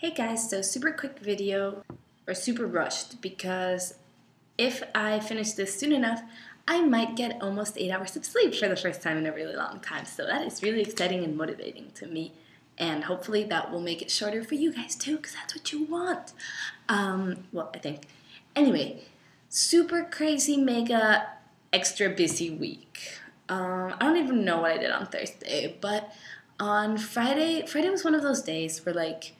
Hey guys, so super quick video, or super rushed, because if I finish this soon enough, I might get almost 8 hours of sleep for the first time in a really long time. So that is really exciting and motivating to me. And hopefully that will make it shorter for you guys too, because that's what you want. Well, I think. Anyway, super crazy, mega, extra busy week. I don't even know what I did on Thursday, but on Friday was one of those days where like,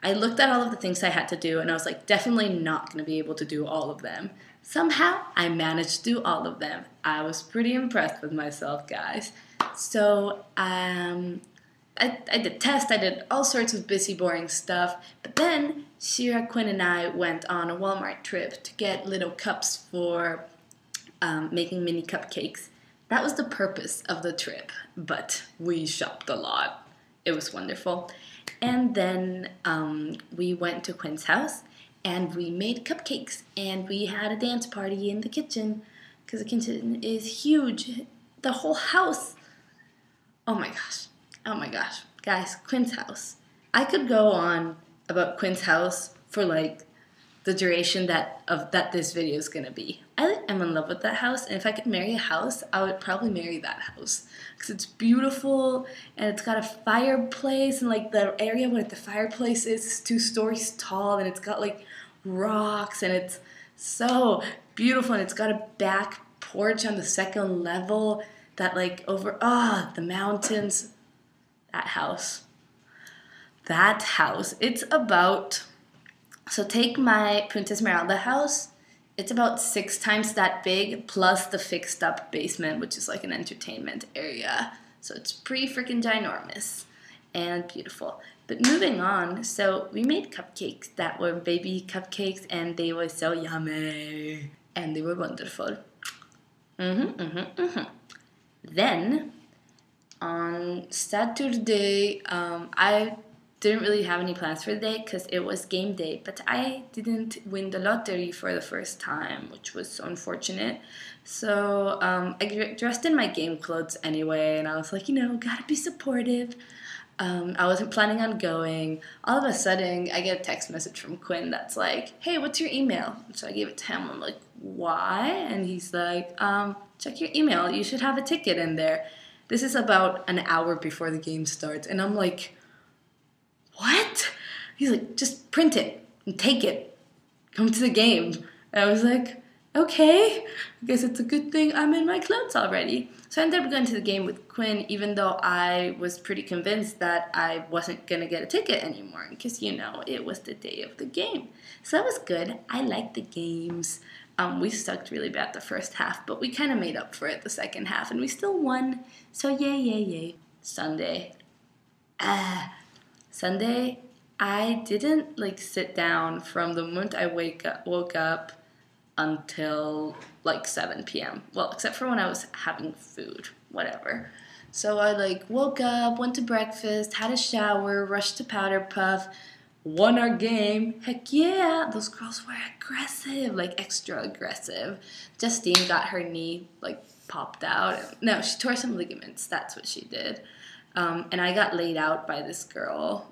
I looked at all of the things I had to do and I was like, definitely not going to be able to do all of them. Somehow, I managed to do all of them. I was pretty impressed with myself, guys. So, I did tests, I did all sorts of busy, boring stuff. But then, Shira, Quinn, and I went on a Walmart trip to get little cups for making mini cupcakes. That was the purpose of the trip, but we shopped a lot. It was wonderful. And then we went to Quinn's house and we made cupcakes and we had a dance party in the kitchen because the kitchen is huge. The whole house. Oh my gosh. Guys, Quinn's house. I could go on about Quinn's house for like the duration that this video is gonna be. I am in love with that house, and if I could marry a house, I would probably marry that house because it's beautiful and it's got a fireplace, and like the area where the fireplace is 2 stories tall, and it's got like rocks, and it's so beautiful, and it's got a back porch on the 2nd level that like over the mountains. That house, it's about. So take my Punta Esmeralda house, it's about 6 times that big, plus the fixed up basement, which is like an entertainment area. So it's pretty freaking ginormous and beautiful. But moving on, so we made cupcakes that were baby cupcakes and they were so yummy. And they were wonderful. Then, on Saturday, I didn't really have any plans for the day because it was game day, but I didn't win the lottery for the first time, which was so unfortunate. So I dressed in my game clothes anyway, and I was like, gotta be supportive. I wasn't planning on going. All of a sudden, I get a text message from Quinn that's like, hey, what's your email? So I gave it to him. I'm like, why? And he's like, check your email. You should have a ticket in there. This is about an hour before the game starts, and I'm like, what? He's like, just print it and take it. Come to the game. And I was like, okay. I guess it's a good thing I'm in my clothes already. So I ended up going to the game with Quinn, even though I was pretty convinced that I wasn't going to get a ticket anymore. Because, it was the day of the game. So that was good. I liked the games. We sucked really bad the first half, but we kind of made up for it the second half. And we still won. So yay. Sunday, I didn't sit down from the moment I woke up until 7 p.m. Well, except for when I was having food, whatever. So I woke up, went to breakfast, had a shower, rushed to Powder Puff, won our game. Heck yeah, those girls were aggressive, extra aggressive. Justine got her knee popped out. No, she tore some ligaments. That's what she did. And I got laid out by this girl,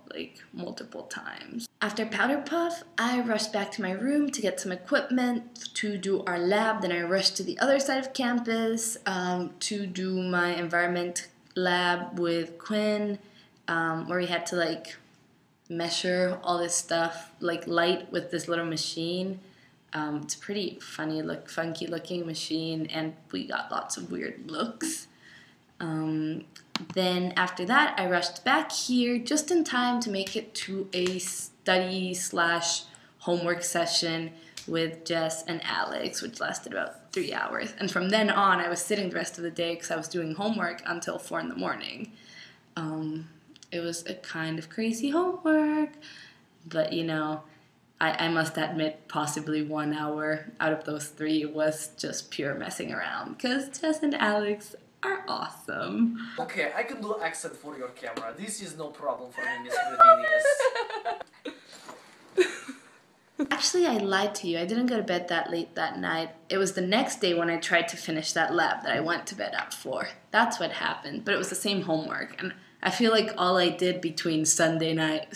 multiple times. After Powder Puff, I rushed back to my room to get some equipment to do our lab. Then I rushed to the other side of campus to do my environment lab with Quinn, where we had to, measure all this stuff, light with this little machine. It's a pretty funky looking machine, and we got lots of weird looks. Then after that, I rushed back here just in time to make it to a study/homework session with Jess and Alex, which lasted about 3 hours. And from then on, I was sitting the rest of the day because I was doing homework until 4 in the morning. It was a kind of crazy homework, but I must admit possibly 1 hour out of those 3 was just pure messing around because Jess and Alex are awesome. Okay, I can do accent for your camera. This is no problem for me, Miss Gradinius. Actually, I lied to you. I didn't go to bed that late that night. It was the next day when I tried to finish that lab that I went to bed at 4. That's what happened, but it was the same homework. And I feel like all I did between Sunday night,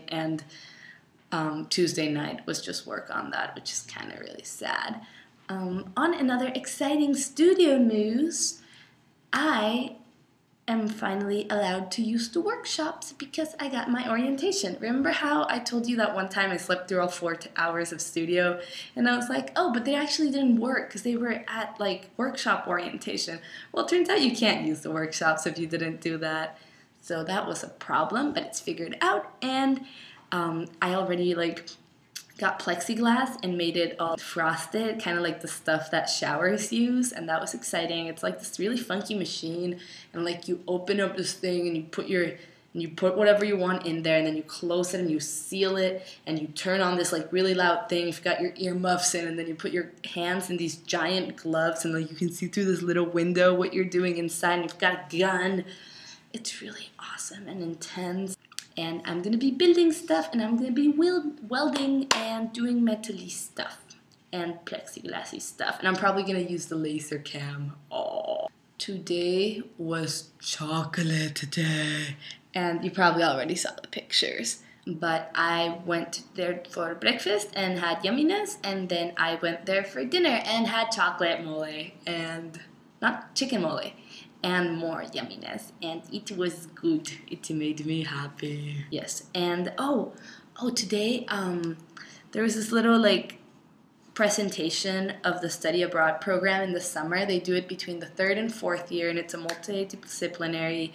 and Tuesday night was just work on that, which is kind of really sad. On another exciting studio news, I am finally allowed to use the workshops because I got my orientation. Remember how I told you that one time I slept through all 4 hours of studio and I was like, oh, but they actually didn't work because they were at like workshop orientation. Well, it turns out you can't use the workshops if you didn't do that. So that was a problem, but it's figured out, and I already like got plexiglass and made it all frosted, kind of like the stuff that showers use, and that was exciting. It's like this really funky machine, and like you open up this thing and you put whatever you want in there, and then you close it and you seal it, and you turn on this like really loud thing. You've got your earmuffs in, and then you put your hands in these giant gloves, and like you can see through this little window what you're doing inside, and you've got a gun. It's really awesome and intense. And I'm going to be building stuff, and I'm going to be welding and doing metal-y stuff and plexiglassy stuff. And I'm probably going to use the laser cam. Oh. Today was chocolate day. And you probably already saw the pictures. But I went there for breakfast and had yumminess. And then I went there for dinner and had chocolate mole. And not chicken mole. And more yumminess, and it was good. It made me happy. Yes, and today there was this little like presentation of the study abroad program in the summer. They do it between the 3rd and 4th year, and it's a multidisciplinary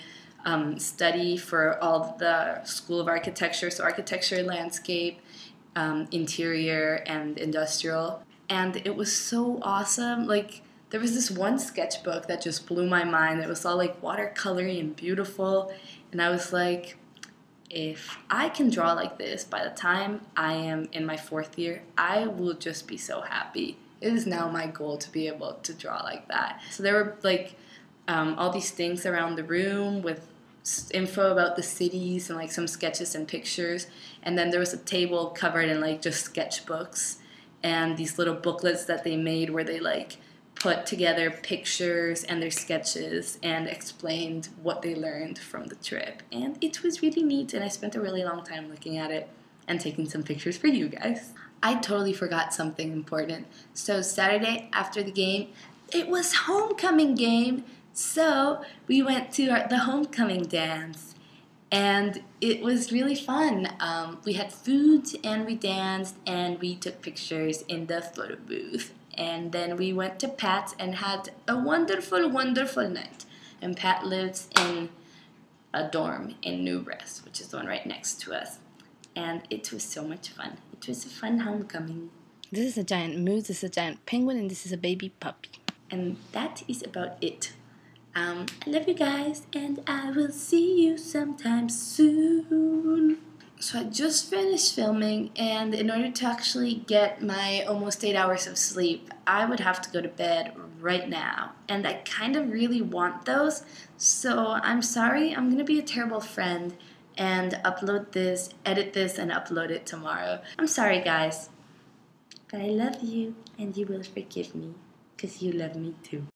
study for all the School of Architecture, so architecture, landscape, interior, and industrial. And it was so awesome. Like, there was this one sketchbook that just blew my mind. It was all like watercolory and beautiful. And I was like, if I can draw like this by the time I am in my 4th year, I will just be so happy. It is now my goal to be able to draw like that. So there were like all these things around the room with info about the cities and like some sketches and pictures. And then there was a table covered in like just sketchbooks and these little booklets that they made where they like put together pictures and their sketches and explained what they learned from the trip. And it was really neat, and I spent a really long time looking at it and taking some pictures for you guys. I totally forgot something important. So Saturday after the game, it was homecoming game, so we went to the homecoming dance. And it was really fun. We had food and we danced and we took pictures in the photo booth. And then we went to Pat's and had a wonderful, wonderful night. And Pat lives in a dorm in New Brest, which is the one right next to us. And it was so much fun. It was a fun homecoming. This is a giant moose, this is a giant penguin, and this is a baby puppy. And that is about it. I love you guys, and I will see you sometime soon. So I just finished filming, and in order to actually get my almost 8 hours of sleep, I would have to go to bed right now. And I kind of really want those, so I'm sorry. I'm going to be a terrible friend and edit this, and upload it tomorrow. I'm sorry, guys. But I love you, and you will forgive me, because you love me too.